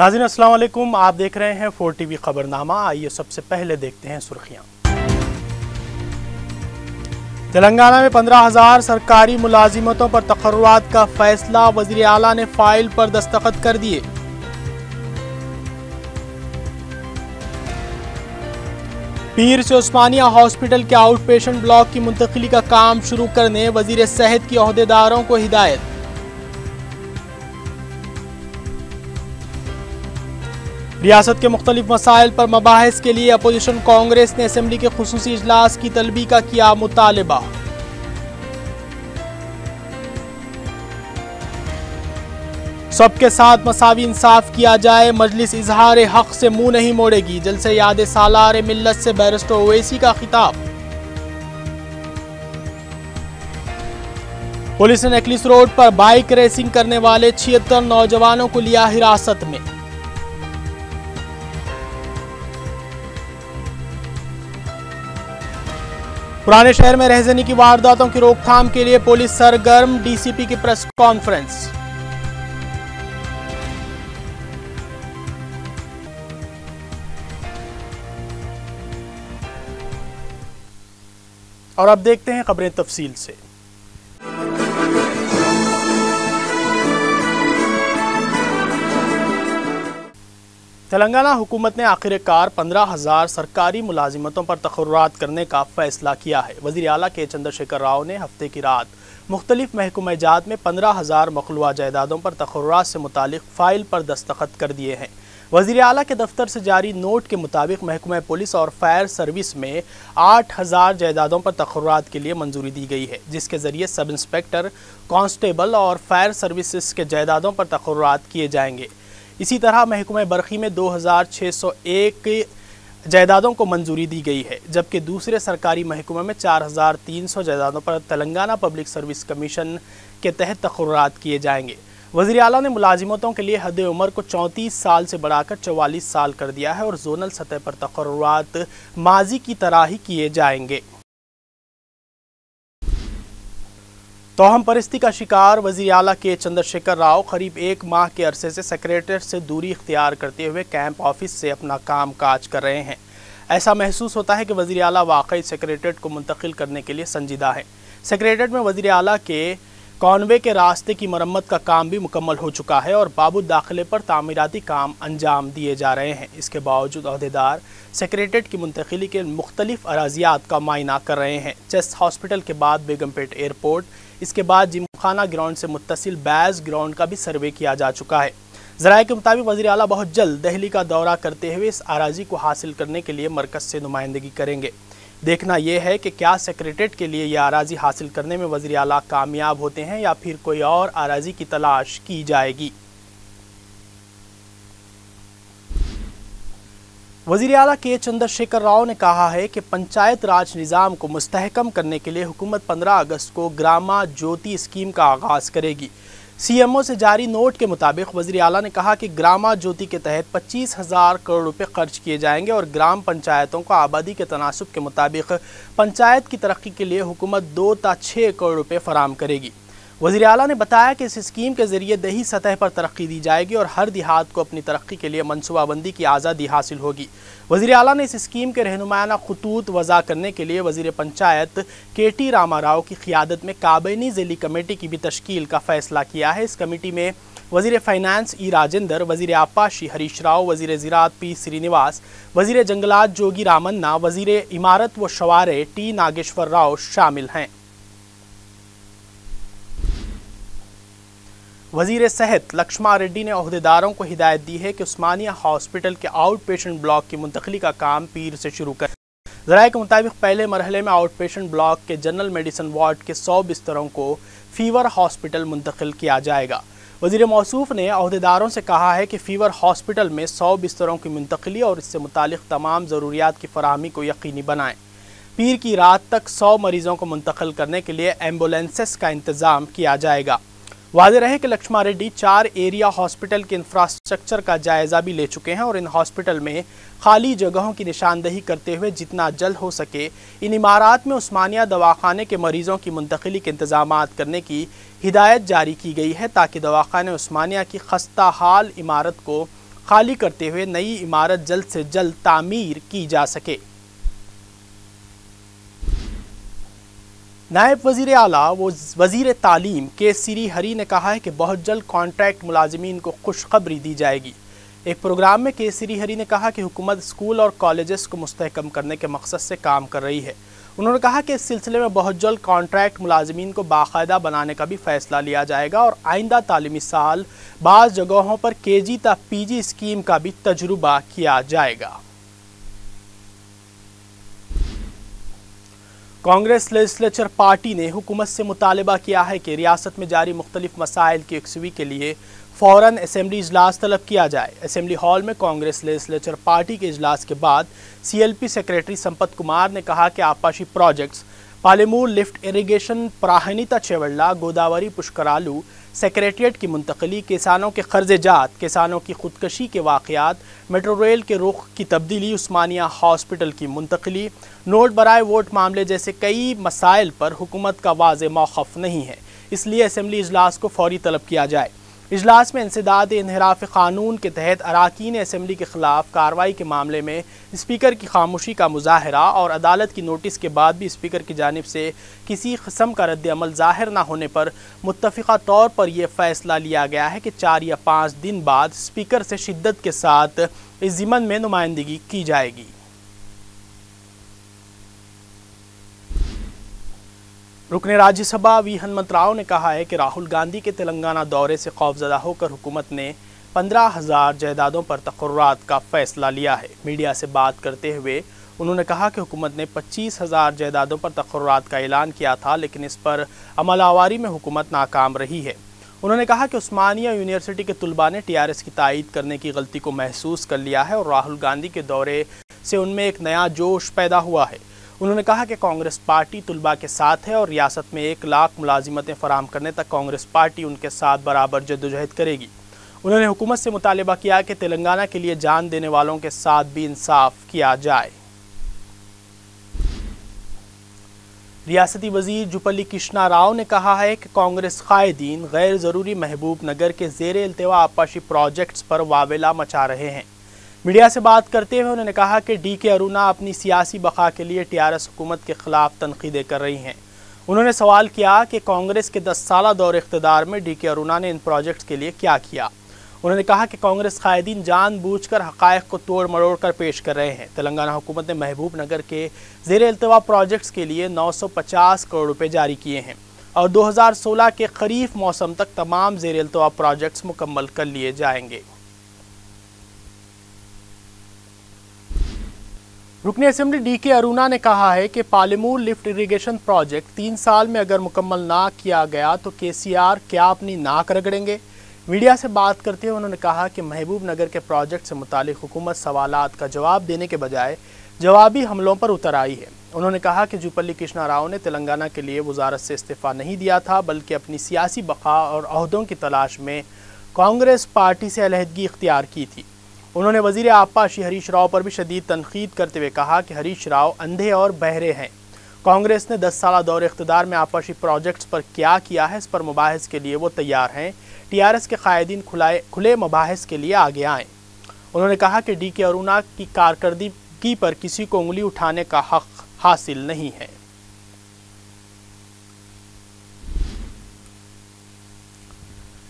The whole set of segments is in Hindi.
नाज़रीन अस्सलाम वालेकुम, आप देख रहे हैं 4 TV खबरनामा। आइए सबसे पहले देखते हैं सुर्खियां। तेलंगाना में 15,000 सरकारी मुलाजिमतों पर तकर्रुआत का फैसला, वज़ीर आला ने फाइल पर दस्तखत कर दिए। पीर से उस्मानिया हॉस्पिटल के आउट पेशेंट ब्लॉक की मुंतकिली का काम शुरू करने वज़ीर सेहत की ओहदेदारों को हिदायत। रियासत के मुख्तलिफ मसाइल पर मबाहिस के लिए अपोजिशन कांग्रेस ने असेंबली के खुसूसी इजलास की तलबी का किया मुतालबा। सबके साथ मसावी इंसाफ किया जाए, मजलिस इजहार हक से मुंह नहीं मोड़ेगी, जलसे याद सालार मिल्लत से बैरिस्टर ओवैसी का खिताब। पुलिस ने नेकलिस रोड पर बाइक रेसिंग करने वाले 76 नौजवानों को लिया हिरासत में। पुराने शहर में रहजनी की वारदातों की रोकथाम के लिए पुलिस सरगर्म, डीसीपी की प्रेस कॉन्फ्रेंस। और अब देखते हैं खबरें तफसील से। तेलंगाना हुकूमत ने आखिरकार 15,000 सरकारी मुलाजिमतों पर तकर्रुआत करने का फैसला किया है। वज़ीर आला के चंद्रशेखर राव ने हफ्ते की रात मुख्तलिफ महकमा जात में 15,000 मखलूआ जायदादों पर तकर्रुआत से मुतालिक फ़ाइल पर दस्तखत कर दिए हैं। वज़ीर आला के दफ्तर से जारी नोट के मुताबिक महकमा पुलिस और फायर सर्विस में 8,000 जायदादों पर तकर्रुआत के लिए मंजूरी दी गई है, जिसके ज़रिए सब इंस्पेक्टर, कांस्टेबल और फायर सर्विसेज के जायदादों पर तकर्रुआत किए जाएंगे। इसी तरह महकमा बरखी में 2,601 जायदादों को मंजूरी दी गई है, जबकि दूसरे सरकारी महकमे में 4,300 जायदादों पर तेलंगाना पब्लिक सर्विस कमीशन के तहत तकर्रुआत किए जाएंगे। वज़ीर आला ने मुलाजिमतों के लिए हद उम्र को 34 साल से बढ़ाकर 44 साल कर दिया है और जोनल सतह पर तकर्रुआत माजी की तरह ही किए जाएंगे। तोहम परस्ती का शिकार वज़ीर आला के चंद्रशेखर राव करीब 1 माह के अरसे से सेक्रेटेरिएट से दूरी इख्तियार करते हुए कैंप ऑफिस से अपना काम काज कर रहे हैं। ऐसा महसूस होता है कि वज़ीर आला वाकई सेक्रेटेरिएट को मुंतकिल करने के लिए संजीदा है। सेक्रेटेरिएट में वज़ीर आला के कॉनवे के रास्ते की मरम्मत का काम भी मुकम्मल हो चुका है और बाबू दाखिले पर तामीराती काम अंजाम दिए जा रहे हैं। इसके बावजूद अहदेदार सेक्रेटेरिएट की मुंतकिली के मुख्तलिफ अराजियात का मायना कर रहे हैं। चेस्ट हॉस्पिटल के बाद बेगमपेट एयरपोर्ट, इसके बाद जिमखाना ग्राउंड से मुत्तसिल बैज ग्राउंड का भी सर्वे किया जा चुका है। ज़राए के मुताबिक वज़ीर आला बहुत जल्द दिल्ली का दौरा करते हुए इस आराजी को हासिल करने के लिए मरकज़ से नुमाइंदगी करेंगे। देखना यह है कि क्या सेक्रेटेरिएट के लिए यह आराजी हासिल करने में वज़ीर आला कामयाब होते हैं या फिर कोई और आराजी की तलाश की जाएगी। वज़ीर आला के चंद्रशेखर राव ने कहा है कि पंचायत राज निज़ाम को मुस्तहकम करने के लिए हुकूमत 15 अगस्त को ग्रामा ज्योति स्कीम का आगाज़ करेगी। CMO से जारी नोट के मुताबिक वज़ीर आला ने कहा कि ग्रामा ज्योति के तहत 25,000 करोड़ रुपए खर्च किए जाएंगे और ग्राम पंचायतों को आबादी के तनासुब के मुताबिक पंचायत की तरक्की के लिए हुकूमत 2 से 6 करोड़ रुपए फराम करेगी। वज़ीर आला ने बताया कि इस स्कीम के ज़रिए दही सतह पर तरक्की दी जाएगी और हर देहात को अपनी तरक्की के लिए मनसूबाबंदी की आज़ादी हासिल होगी। वज़ीर आला ने इस स्कीम के रहनुमायाना खतूत वज़ा करने के लिए वज़ीर पंचायत KT रामाराव की क़ियादत में काबीनी ज़िली कमेटी की भी तश्कील का फ़ैसला किया है। इस कमेटी में वज़ीर फ़ाइनेंस E राजेंद्र, वज़ीर आपाशी हरीश राव, वज़ीर ज़राअत P श्रीनिवास, वज़ीर जंगलात जोगी रामन्ना, वज़ीर इमारत व शवारे T नागेश्वर राव शामिल हैं। वज़ीर सेहत लक्ष्मा रेड्डी ने ओहदेदारों को हिदायत दी है कि उस्मानिया हॉस्पिटल के आउट पेशेंट ब्लॉक की मुंतकिली का काम पीर से शुरू करें। ज़राए के मुताबिक पहले मरहले में आउट पेशेंट ब्लॉक के जनरल मेडिसिन वार्ड के 100 बिस्तरों को फीवर हॉस्पिटल मुंतकिल किया जाएगा। वज़ीर मौसूफ ने ओहदेदारों से कहा है कि फीवर हॉस्पिटल में 100 बिस्तरों की मुंतकिली और इससे मुतालिक तमाम ज़रूरियात की फराहमी को यकीनी बनाएँ। पीर की रात तक 100 मरीज़ों को मुंतकिल करने के लिए एम्बुलेंसेस का इंतज़ाम किया जाएगा। वाज़ेह रहे कि लक्ष्मा रेड्डी 4 एरिया हॉस्पिटल के इंफ्रास्ट्रक्चर का जायज़ा भी ले चुके हैं और इन हॉस्पिटल में खाली जगहों की निशानदही करते हुए जितना जल्द हो सके इन इमारात में उस्मानिया दवाखाने के मरीज़ों की मुंतकिली के इंतज़ामात करने की हिदायत जारी की गई है ताकि दवाखाने उस्मानिया की खस्ता हाल इमारत को खाली करते हुए नई इमारत जल्द से जल्द तामीर की जा सके। नायब वजीर आला वजीर तालीम के श्रीहरि ने कहा है कि बहुत जल्द कॉन्ट्रैक्ट मुलाजिमीन को खुशखबरी दी जाएगी। एक प्रोग्राम में के श्रीहरि ने कहा कि हुकूमत स्कूल और कॉलेजेस को मुस्तहकम करने के मकसद से काम कर रही है। उन्होंने कहा कि इस सिलसिले में बहुत जल्द कॉन्ट्रैक्ट मुलाजिमीन को बाकायदा बनाने का भी फैसला लिया जाएगा और आइंदा तालीमी साल बाज़ जगहों पर KG तक PG स्कीम का भी तजुर्बा किया जाएगा। कांग्रेस लेजिस्लेचर पार्टी ने हुकूमत से मुतालबा किया है कि रियासत में जारी मुख्तलिफ मसाइल की यकसुई के लिए फ़ौरन असेंबली इजलास तलब किया जाए। असेंबली हॉल में कांग्रेस लेजिस्लेचर पार्टी के इजलास के बाद CLP सेक्रेटरी संपत कुमार ने कहा कि आपाशी projects Palamuru lift irrigation Pranahita Chevella Godavari Pushkaralu secretariat की मुंतकली, किसानों के कर्जेजात, किसानों की खुदकशी के वाक़यात, मेट्रो रेल के रुख की तब्दीली, उस्मानिया हॉस्पिटल की मुंतकली, नोट बराए वोट मामले जैसे कई मसाइल पर हुकूमत का वाज़े मौक़िफ़ नहीं है, इसलिए असेंबली इजलास को फौरी तलब किया जाए। इजलास में इंसदाद इन्हिराफ कानून के तहत अराकीन असेंबली के खिलाफ कार्रवाई के मामले में स्पीकर की खामोशी का मुजाहरा और अदालत की नोटिस के बाद भी स्पीकर की जानिब से किसी किस्म का रद्द अमल ज़ाहिर न होने पर मुत्तफ़िक़ा तौर पर यह फ़ैसला लिया गया है कि 4 या 5 दिन बाद स्पीकर से शिद्दत के साथ इस ज़िमन में नुमाइंदगी की जाएगी। रुकने राज्यसभा वी हनुमंत राव ने कहा है कि राहुल गांधी के तेलंगाना दौरे से खौफजदा होकर हुकूमत ने 15,000 जायदादों पर तक़र्रुरात का फैसला लिया है। मीडिया से बात करते हुए उन्होंने कहा कि हुकूमत ने 25,000 जायदादों पर तक़र्रुरात का ऐलान किया था, लेकिन इस पर अमलावारी में हुकूमत नाकाम रही है। उन्होंने कहा कि उस्मानिया यूनिवर्सिटी के तलबा ने TRS की तायीद करने की गलती को महसूस कर लिया है और राहुल गांधी के दौरे से उनमें एक नया जोश पैदा हुआ है। उन्होंने कहा कि कांग्रेस पार्टी तलबा के साथ है और रियासत में 1 लाख मुलाजिमतें फराम करने तक कांग्रेस पार्टी उनके साथ बराबर जद्दोजहद करेगी। उन्होंने हुकूमत से मुतालिबा किया कि तेलंगाना के लिए जान देने वालों के साथ भी इंसाफ किया जाए। रियासती वजीर जुपल्ली कृष्णा राव ने कहा है कि कांग्रेस कायदीन गैर ज़रूरी महबूब नगर के ज़ेरे इल्तिवा आपाशी प्रोजेक्ट्स पर वावेला मचा रहे हैं। मीडिया से बात करते हुए उन्होंने कहा कि DK अरुणा अपनी सियासी बका के लिए TRS हुकूमत के खिलाफ तनकीदें कर रही हैं। उन्होंने सवाल किया कि कांग्रेस के 10 साला दौर इख्तिदार में DK अरुणा ने इन प्रोजेक्ट्स के लिए क्या किया। उन्होंने कहा कि कांग्रेस कायदीन जानबूझकर हक़ाइक़ को तोड़ मरोड़ कर पेश कर रहे हैं। तेलंगाना हुकूमत ने महबूब नगर के ज़ेरे इल्तिवा प्रोजेक्ट्स के लिए 950 करोड़ रुपये जारी किए हैं और 2016 के खरीफ मौसम तक तमाम ज़ेरे इल्तिवा प्रोजेक्ट्स मुकम्मल कर लिए जाएंगे। रुकने असेंबली DK अरुणा ने कहा है कि पालेमूर लिफ्ट इरीगेशन प्रोजेक्ट 3 साल में अगर मुकम्मल ना किया गया तो KCR क्या अपनी नाक रगड़ेंगे। मीडिया से बात करते हुए उन्होंने कहा कि महबूब नगर के प्रोजेक्ट से मुतालिक हुकूमत सवालात का जवाब देने के बजाय जवाबी हमलों पर उतर आई है। उन्होंने कहा कि जुपल्ली कृष्णा राव ने तेलंगाना के लिए वजारत से इस्तीफ़ा नहीं दिया था, बल्कि अपनी सियासी बका और अहदों की तलाश में कांग्रेस पार्टी से अलहदगी इख्तियार की थी। उन्होंने वज़ीर आपाशी हरीश राव पर भी शदीद तनकीद करते हुए कहा कि हरीश राव अंधे और बहरे हैं। कांग्रेस ने 10 साला दौर इख्तिदार में आपाशी प्रोजेक्ट्स पर क्या किया है, इस पर मुबाहिस के लिए वो तैयार हैं। TRS के कायदीन खुले मुबाहिस के लिए आगे आएँ। उन्होंने कहा कि DK अरुणा की कारकर्दगी पर किसी को उंगली उठाने का हक हासिल नहीं है।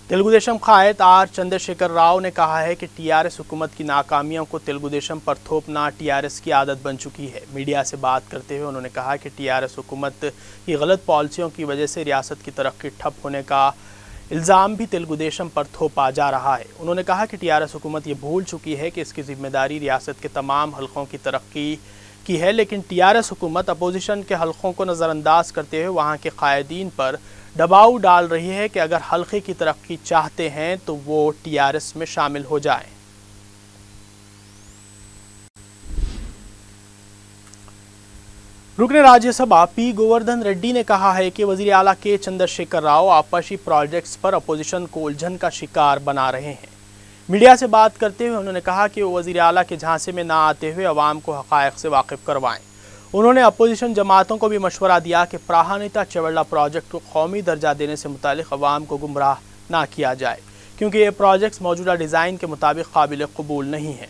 तेलुगु देशम कायद R चंद्रशेखर राव ने कहा है कि TRS हुकूमत की नाकामियों को तेलुगु देशम पर थोपना TRS की आदत बन चुकी है। मीडिया से बात करते हुए उन्होंने कहा कि TRS हुकूमत की गलत पॉलिसियों की वजह से रियासत की तरक्की ठप होने का इल्ज़ाम भी तेलुगु देशम पर थोपा जा रहा है। उन्होंने कहा कि TRS हुकूमत ये भूल चुकी है कि इसकी जिम्मेदारी रियासत के तमाम हलकों की तरक्की की है, लेकिन TRS हुकूमत अपोजिशन के हलकों को नज़रअंदाज करते हुए वहाँ के कायदीन पर दबाव डाल रही है कि अगर हल्के की तरक्की चाहते हैं तो वो TRS में शामिल हो जाएं। रुकने राज्यसभा P गोवर्धन रेड्डी ने कहा है कि वज़ीर आला के चंद्रशेखर राव आपाशी प्रोजेक्ट्स पर अपोजिशन को उलझन का शिकार बना रहे हैं। मीडिया से बात करते हुए उन्होंने कहा कि वो वज़ीर आला के झांसे में ना आते हुए अवाम को हक़ाइक़ से वाकिफ़ करवाएं। उन्होंने अपोजिशन जमातों को भी मशवरा दिया कि प्राहनीता चेवल्ला प्रोजेक्ट को कौमी दर्जा देने से मुतालिक अवाम को गुमराह ना किया जाए, क्योंकि ये प्रोजेक्ट्स मौजूदा डिज़ाइन के मुताबिक काबिल कबूल नहीं हैं।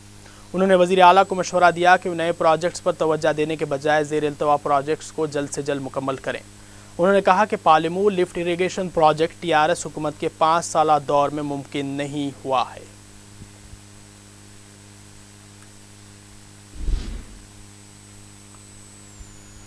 उन्होंने वज़ीर आला को मशवरा दिया कि नए प्रोजेक्ट्स पर तवज्जो देने के बजाय ज़ेर इल्तवा प्रोजेक्ट्स को जल्द से जल्द मुकम्मल करें। उन्होंने कहा कि पालेमूर लिफ्ट इरिगेशन प्रोजेक्ट TRS हुकूमत के 5 साला दौर में मुमकिन नहीं हुआ है।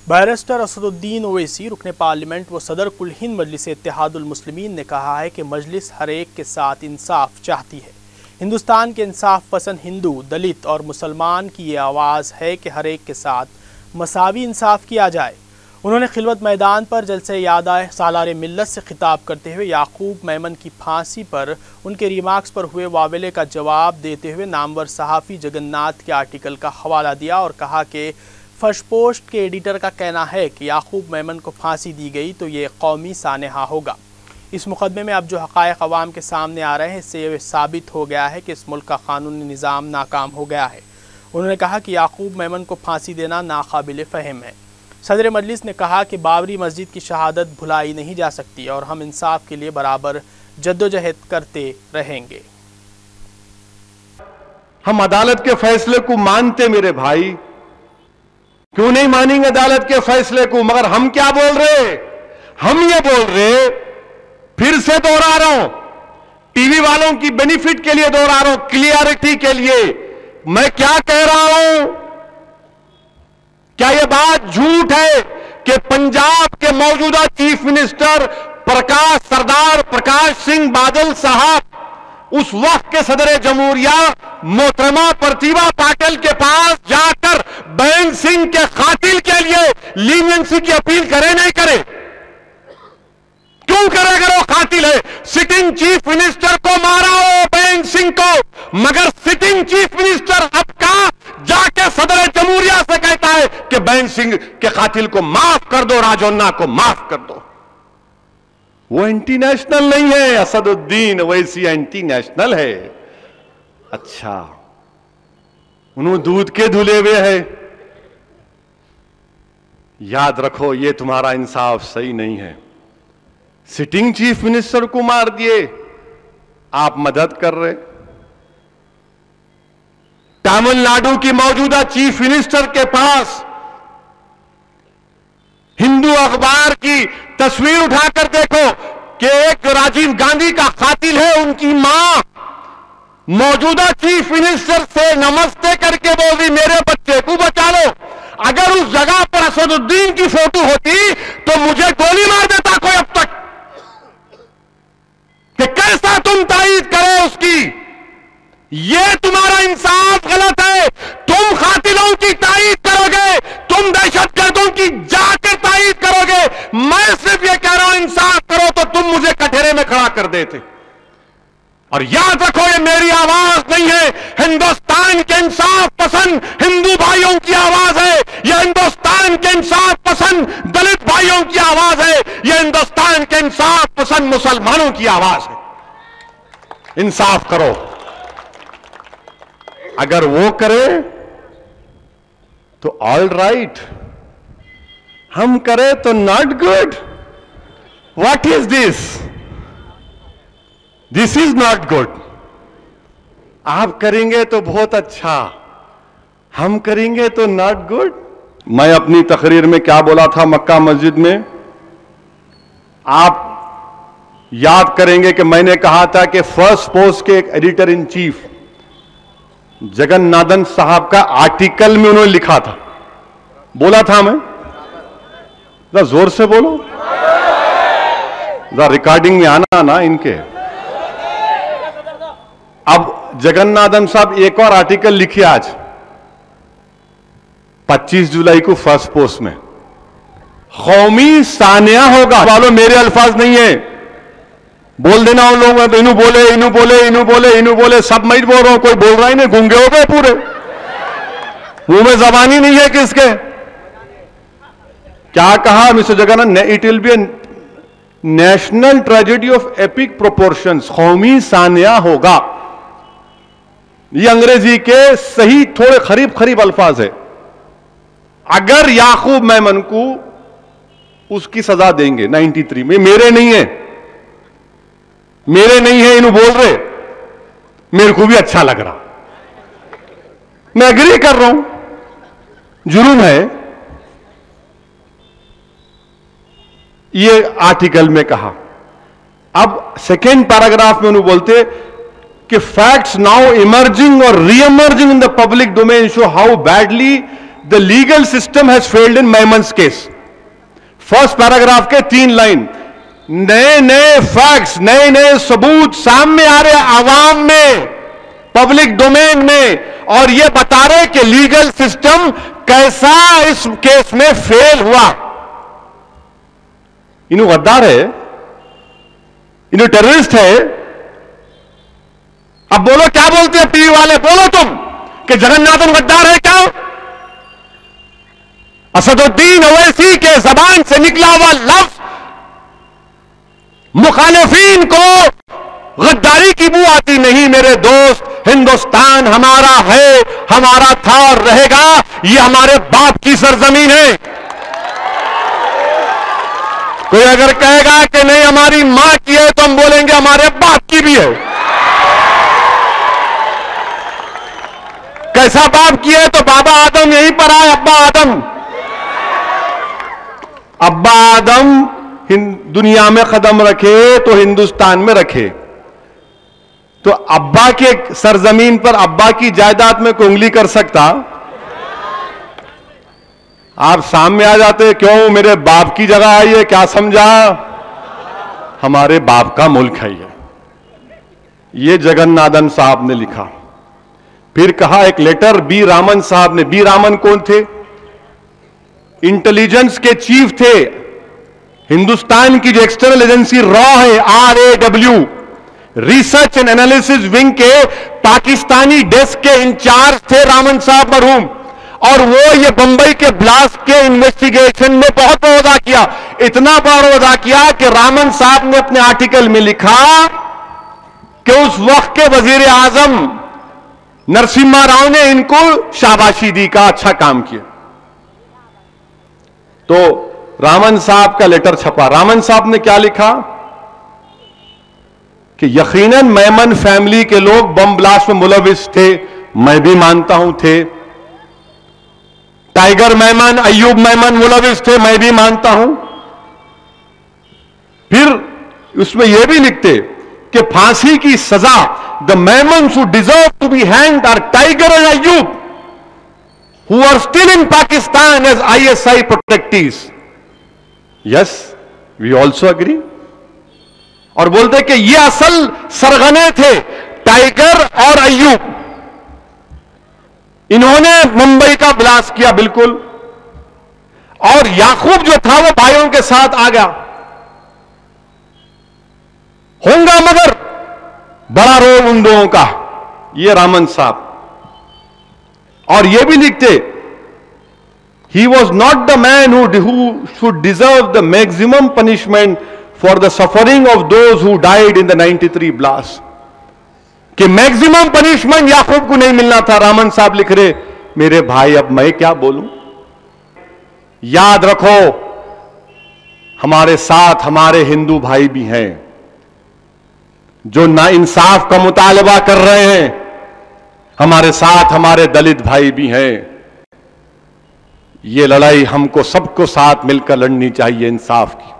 बैरिस्टर असदुद्दीन ओवैसी रुकने पार्लियामेंट व सदर कुल हिंद मजलिस इत्तेहादुल मुस्लिमीन ने कहा है कि मजलिस हर एक के साथ इंसाफ चाहती है। हिंदुस्तान के इंसाफ पसंद हिंदू, दलित और मुसलमान की ये आवाज़ है कि हर एक के साथ मसावी इंसाफ किया जाए। उन्होंने खिलवत मैदान पर जलसे याद सालारे मिल्लत से खिताब करते हुए याकूब मेमन की फांसी पर उनके रिमार्क्स पर हुए वावेले का जवाब देते हुए नामवर सहाफ़ी जगन्नाथ के आर्टिकल का हवाला दिया और कहा कि फर्स्ट पोस्ट के एडिटर का कहना है कि याकूब मेमन को फांसी दी गई तो ये कौमी सानेहा होगा। इस मुकदमे में अब जो हक़ाइक़ अवाम के सामने आ रहे हैं, इससे ये साबित हो गया है कि इस मुल्क का कानूनी निज़ाम नाकाम हो गया है। उन्होंने कहा कि याकूब मेमन को फांसी देना नाकाबिल फ़हम है। सदर मजलिस ने कहा कि बाबरी मस्जिद की शहादत भुलाई नहीं जा सकती और हम इंसाफ के लिए बराबर जद्दोजहद करते रहेंगे। हम अदालत के फैसले को मानते मेरे भाई, क्यों नहीं मानेंगे अदालत के फैसले को? मगर हम क्या बोल रहे? हम ये बोल रहे, फिर से दोहरा रहा हूं, टीवी वालों की बेनिफिट के लिए दोहरा रहा हूं, क्लियरिटी के लिए। मैं क्या कह रहा हूं? क्या यह बात झूठ है कि पंजाब के मौजूदा चीफ मिनिस्टर सरदार प्रकाश सिंह बादल साहब उस वक्त के सदर जमहूरिया मोहतरमा प्रतिभा पाटिल के पास जाकर बैंग सिंह के कातिल के लिए लीनियंसी की अपील करे नहीं करे? क्यों करे अगर वो कातिल है? सिटिंग चीफ मिनिस्टर को मारा हो बैंग सिंह को, मगर सिटिंग चीफ मिनिस्टर अब का जाके सदर जमहूरिया से कहता है कि बैंग सिंह के कातिल को माफ कर दो, राजौन्ना को माफ कर दो। वो एंटी नेशनल नहीं है, असदुद्दीन ओवैसी एंटी नेशनल है। अच्छा, उन्होंने दूध के धुले हुए है। याद रखो, ये तुम्हारा इंसाफ सही नहीं है। सिटिंग चीफ मिनिस्टर को मार दिए, आप मदद कर रहे। तमिलनाडु की मौजूदा चीफ मिनिस्टर के पास हिंदू अखबार की तस्वीर उठाकर देखो कि एक जो राजीव गांधी का कातिल है, उनकी मां मौजूदा चीफ मिनिस्टर से नमस्ते करके बोल रही मेरे बच्चे को बचा लो। अगर उस जगह पर असदुद्दीन की फोटो होती तो मुझे गोली मार देता कोई अब तक। कि कैसा तुम तायीद करो उसकी? ये तुम्हारा इंसाफ गलत है। तुम कातिलों की तायीद करोगे, तुम दहशतगर्दों की जाकर तायीद करोगे। मैं सिर्फ ये कह रहा हूं, इंसाफ करो तो तुम मुझे कटहरे में खड़ा कर देते। और याद रखो, ये मेरी आवाज नहीं है, हिंदुस्तान के इंसाफ पसंद हिंदू भाइयों की आवाज है। यह हिंदुस्तान के इंसाफ पसंद दलित भाइयों की आवाज है। यह हिंदुस्तान के इंसाफ पसंद मुसलमानों की आवाज है। इंसाफ करो। अगर वो करे तो ऑल राइट, हम करें तो not good. What is this? This is not good. आप करेंगे तो बहुत अच्छा, हम करेंगे तो नॉट गुड। मैं अपनी तकरीर में क्या बोला था मक्का मस्जिद में, आप याद करेंगे कि मैंने कहा था कि फर्स्ट पोस्ट के एक एडिटर इन चीफ जगन्नाथन साहब का आर्टिकल में उन्होंने लिखा था, बोला था मैं, जरा जोर से बोलो, जरा रिकॉर्डिंग में आना ना इनके। अब जगन्नाथन साहब एक और आर्टिकल लिखिए आज 25 जुलाई को फर्स्ट पोस्ट में, कौमी सानिया होगा। वालों मेरे अल्फाज नहीं है, बोल देना उन लोगों तो इनू बोले इनू बोले इनू बोले इनू बोले, सब मैं बोल रहा हूं, कोई बोल रहा ही नहीं, गूंगे हो गए पूरे, मुंह में जबान ही नहीं है किसके। क्या कहा mister Jagannath? It will be A national tragedy of epic proportions, कौमी सानिया होगा। ये अंग्रेजी के सही थोड़े खरीब अल्फाज है। अगर याकूब मेमन को उसकी सजा देंगे 93 में, मेरे नहीं है, मेरे नहीं है, इन्हों बोल रहे मेरे को भी अच्छा लग रहा, मैं एग्री कर रहा हूं, जुर्म है। ये आर्टिकल में कहा। अब सेकेंड पैराग्राफ में उन्होंने बोलते कि फैक्ट्स नाउ इमर्जिंग और reemerging in the public domain show how badly the legal system has failed in Memons case. First paragraph के 3 लाइन, नए नए फैक्ट्स, नए नए सबूत सामने आ रहे आवाम में, पब्लिक डोमेन में, और ये बता रहे कि लीगल सिस्टम कैसा इस केस में फेल हुआ। इन्हों गद्दार है, इन्हों टेररिस्ट है। अब बोलो, क्या बोलते हैं टीवी वाले, बोलो तुम कि जगन्नाथन गद्दार है क्या? असदुद्दीन ओवैसी के जबान से निकला हुआ लफ्ज मुखालिफिन को गद्दारी की बू आती नहीं। मेरे दोस्त, हिंदुस्तान हमारा है, हमारा था और रहेगा। ये हमारे बाप की सरजमीन है। कोई अगर कहेगा कि नहीं हमारी मां की है, तो हम बोलेंगे हमारे बाप की भी है। कैसा बाप की है? तो बाबा आदम यहीं पर आए, अब्बा आदम। अब्बा आदम दुनिया में कदम रखे तो हिंदुस्तान में रखे। तो अब्बा के सरजमीन पर अब्बा की जायदाद में कोई उंगली कर सकता? आप सामने आ जाते, क्यों मेरे बाप की जगह आई है, क्या समझा? हमारे बाप का मुल्क है ये जगन्नाथन साहब ने लिखा। फिर कहा एक लेटर बी रामन साहब ने। बी रामन कौन थे? इंटेलिजेंस के चीफ थे। हिंदुस्तान की जो एक्सटर्नल एजेंसी रॉ है, RAW, research and analysis wing के पाकिस्तानी डेस्क के इंचार्ज थे रामन साहब मरहूम। और वो ये बंबई के ब्लास्ट के इन्वेस्टिगेशन में बहुत बड़ा किया, इतना बड़ा किया कि रामन साहब ने अपने आर्टिकल में लिखा कि उस वक्त के वजीर आजम नरसिम्हा राव ने इनको शाबाशी दी, का अच्छा काम किया। तो रामन साहब का लेटर छपा। रामन साहब ने क्या लिखा कि यकीनन मेमन फैमिली के लोग बम ब्लास्ट में मुलविस थे, मैं भी मानता हूं थे। टाइगर मेमन, अय्यूब मेमन मुलविस थे, मैं भी मानता हूं। फिर उसमें यह भी लिखते कि फांसी की सजा, the Memons who deserve to be hanged are Tiger and Ayub who are still in Pakistan as ISI protectees. Yes, we also agree. और बोलते कि ये असल सरगने थे, टाइगर और अय्यूब। इन्होंने मुंबई का ब्लास्ट किया, बिल्कुल। और याकूब जो था वो भाइयों के साथ आ गया होगा, मगर बड़ा रोल उन लोगों का, ये रामन साहब। और ये भी लिखते, he was not the man who should deserve the maximum punishment for the suffering of those who died in the 93 blast. कि मैक्सिमम पनिशमेंट याकूब को नहीं मिलना था। रामन साहब लिख रहे, मेरे भाई अब मैं क्या बोलूं। याद रखो, हमारे साथ हमारे हिंदू भाई भी हैं जो ना इंसाफ का मुतालबा कर रहे हैं। हमारे साथ हमारे दलित भाई भी हैं। ये लड़ाई हमको सबको साथ मिलकर लड़नी चाहिए इंसाफ की।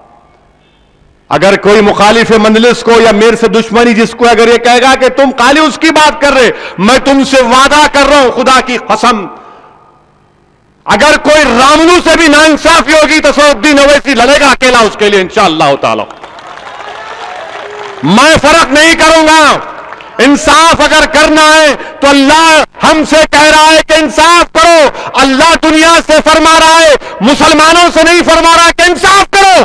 अगर कोई मुखालिफ मंजलिस को या मेरे से दुश्मनी जिसको अगर ये कहेगा कि तुम खाली उसकी बात कर रहे, मैं तुमसे वादा कर रहा हूं खुदा की कसम, अगर कोई रामलू से भी नाइंसाफी होगी तो असदुद्दीन ओवैसी लड़ेगा अकेला उसके लिए इंशाअल्लाह ताला। मैं फर्क नहीं करूंगा। इंसाफ अगर करना है तो अल्लाह हमसे कह रहा है कि इंसाफ करो। अल्लाह दुनिया से फरमा रहा है, मुसलमानों से नहीं फरमा रहा कि इंसाफ करो।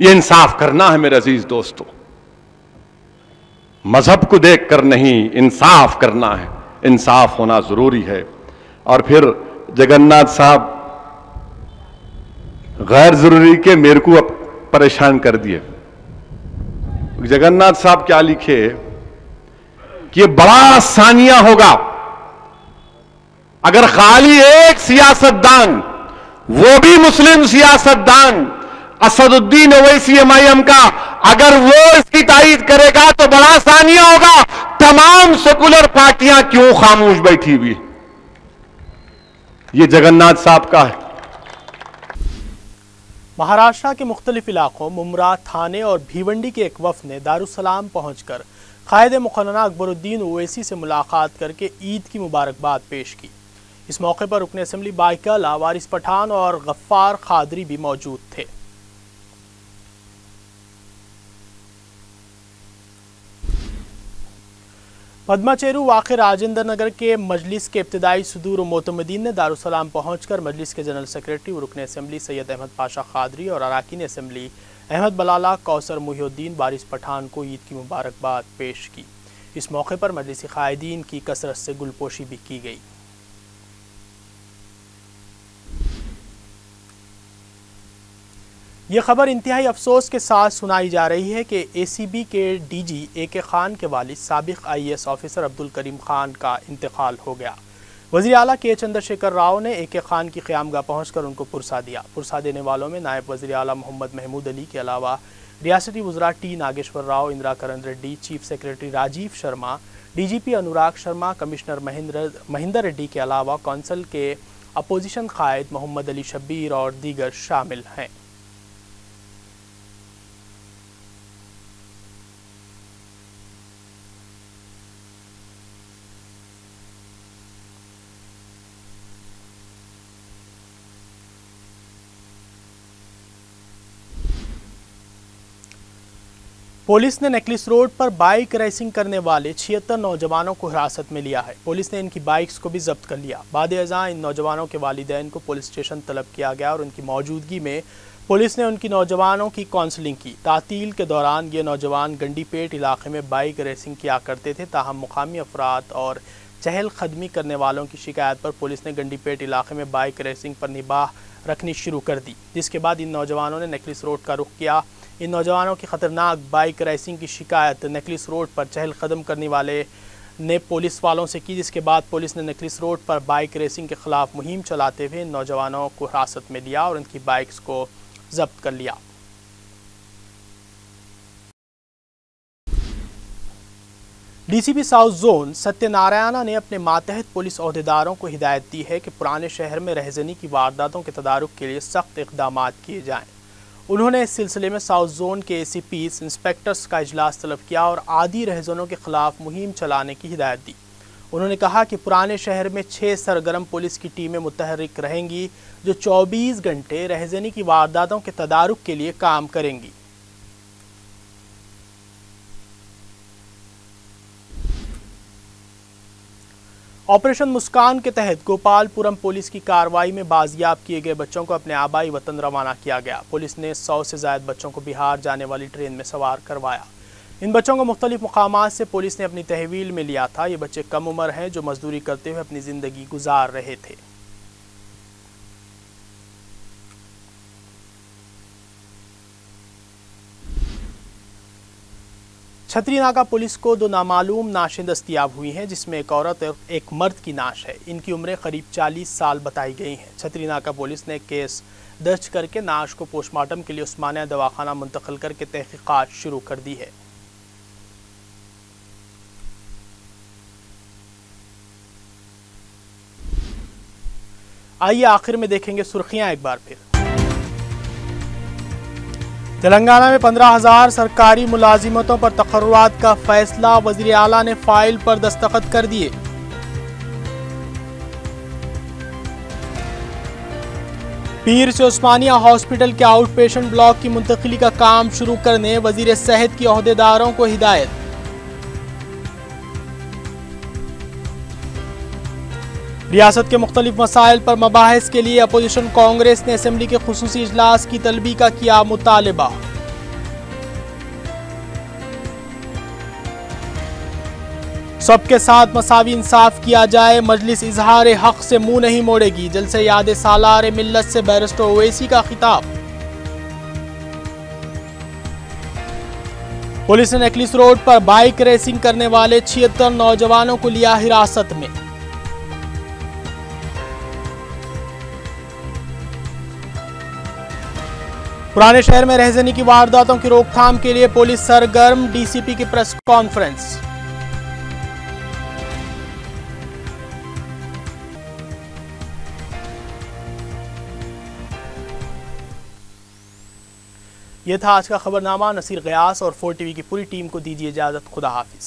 ये इंसाफ करना है मेरे अजीज दोस्तों, मजहब को देखकर नहीं, इंसाफ करना है। इंसाफ होना जरूरी है। और फिर जगन्नाथ साहब गैर जरूरी के मेरे को परेशान कर दिए। जगन्नाथ साहब क्या लिखे कि ये बड़ा सानिया होगा अगर खाली एक सियासतदान, वो भी मुस्लिम सियासतदान, असदुद्दीन ओवैसी MIM का अगर वो इसकी तारीफ करेगा तो बड़ा सानिया होगा, तमाम सेकुलर पार्टियां क्यों खामोश बैठी हुई? ये जगन्नाथ साहब का है। महाराष्ट्र के मुख्तलिफ इलाकों मुमरा, थाने और भीवंडी के एक वफ्द ने दारुसलाम पहुंचकर कायद मुक़न्ना अकबरुद्दीन ओवैसी से मुलाकात करके ईद की मुबारकबाद पेश की। इस मौके पर रुकन असेंबली बाइकला वारिस पठान और गफ्फार खादरी भी मौजूद थे। पद्माचेरू वाक़े राजेंद्र नगर के मजलिस के इब्तदाई सदूर मोतमदीन ने दारुसलाम पहुंचकर मजलिस के जनरल सेक्रेटरी और रुकन असेंबली सैयद अहमद पाशा खादरी और अरकान असेंबली अहमद बलाला, कौसर मुहिउद्दीन, वारिस पठान को ईद की मुबारकबाद पेश की। इस मौके पर मजलिसी कायदीन की कसरत से गुलपोशी भी की गई। ये खबर इंतहाई अफसोस के साथ सुनाई जा रही है कि ACB के DG AK खान के वालिद साबिक IAS ऑफिसर अब्दुल करीम खान का इंतकाल हो गया। वज़ीर आला के चंद्रशेखर राव ने AK खान की क़यामगाह पहुंचकर उनको पुरसा दिया। पुरसा देने वालों में नायब वज़ीर आला मोहम्मद महमूद अली के अलावा रियासती वज़रा T Nageshwar Rao, Indira Karan Reddy, chief secretary Rajiv Sharma, DGP Anurag Sharma, commissioner Mahinder Reddy के अलावा कौंसिल के अपोजिशन कायद मोहम्मद अली शब्बीर और दीगर शामिल हैं। पुलिस ने नेकलेस रोड पर बाइक रेसिंग करने वाले 76 नौजवानों को हिरासत में लिया है। पुलिस ने इनकी बाइक्स को भी जब्त कर लिया। बाद-ए-अज़ां इन नौजवानों के वालिदैन को पुलिस स्टेशन तलब किया गया और उनकी मौजूदगी में पुलिस ने उनकी नौजवानों की काउंसलिंग की। तातील के दौरान ये नौजवान गंडीपेट इलाके में बाइक रेसिंग किया करते थे, ताहम मुकामी अफराद और चहल कदमी करने वालों की शिकायत पर पुलिस ने गंडीपेट इलाके में बाइक रेसिंग पर निगाह रखनी शुरू कर दी, जिसके बाद इन नौजवानों ने नेकलेस रोड का रुख किया। इन नौजवानों की खतरनाक बाइक रेसिंग की शिकायत नेकलेस रोड पर चहल कदम करने वाले ने पुलिस वालों से की, जिसके बाद पुलिस ने नेकलेस रोड पर बाइक रेसिंग के खिलाफ मुहिम चलाते हुए इन नौजवानों को हिरासत में लिया और उनकी बाइक्स को जब्त कर लिया। DCP साउथ जोन सत्यनारायणा ने अपने मातहत पुलिस अहदेदारों को हिदायत दी है कि पुराने शहर में रहजनी की वारदातों के तदारुक के लिए सख्त इक़दाम किए जाएं। उन्होंने इस सिलसिले में साउथ जोन के ACPs, इंस्पेक्टर्स का इजलास तलब किया और आदी रहजनों के खिलाफ मुहिम चलाने की हिदायत दी। उन्होंने कहा कि पुराने शहर में 6 सरगर्म पुलिस की टीमें मुतहर्रिक रहेंगी जो 24 घंटे रहजनी की वारदातों के तदारुक के लिए काम करेंगी। ऑपरेशन मुस्कान के तहत गोपालपुरम पुलिस की कार्रवाई में बाजियाब किए गए बच्चों को अपने आबाई वतन रवाना किया गया। पुलिस ने 100 से ज़ायद बच्चों को बिहार जाने वाली ट्रेन में सवार करवाया। इन बच्चों को मुख्तलिफ मुकामात से पुलिस ने अपनी तहवील में लिया था। ये बच्चे कम उम्र हैं जो मजदूरी करते हुए अपनी ज़िंदगी गुजार रहे थे। छतरी नाका पुलिस को 2 नामालूम नाशें दस्तियाब हुई हैं, जिसमें एक औरत और एक मर्द की नाश है। इनकी उम्रें करीब 40 साल बताई गई हैं। छतरी नाका पुलिस ने केस दर्ज करके नाश को पोस्टमार्टम के लिए उस्मानिया दवाखाना मुंतकिल करके तहकीकात शुरू कर दी है। आइए आखिर में देखेंगे सुर्खियां एक बार फिर। तेलंगाना में 15,000 सरकारी मुलाजिमतों पर तकर्रुरात का फैसला, वज़ीर आला ने फाइल पर दस्तखत कर दिए। पीर से उस्मानिया हॉस्पिटल के आउट पेशेंट ब्लॉक की मुंतकिली का काम शुरू करने वज़ीर सेहत की ओहदेदारों को हिदायत। रियासत के मुख्तलिफ मसाइल पर मबाहिस के लिए अपोजिशन कांग्रेस ने असेंबली के खुसूसी इजलास की तलबी का किया मुतालिबा। सबके साथ मसावी इंसाफ किया जाए, मजलिस इजहार हक से मुंह नहीं मोड़ेगी। जलसे याद सालार मिल्लत से बैरिस्टर ओवैसी का खिताब। पुलिस ने नेकलेस रोड पर बाइक रेसिंग करने वाले 76 नौजवानों को लिया हिरासत में। पुराने शहर में रहजनी की वारदातों की रोकथाम के लिए पुलिस सरगर्म, डीसीपी की प्रेस कॉन्फ्रेंस। यह था आज का खबरनामा। नसीर गयास और 4 टीवी की पूरी टीम को दीजिए इजाजत। खुदा हाफिज।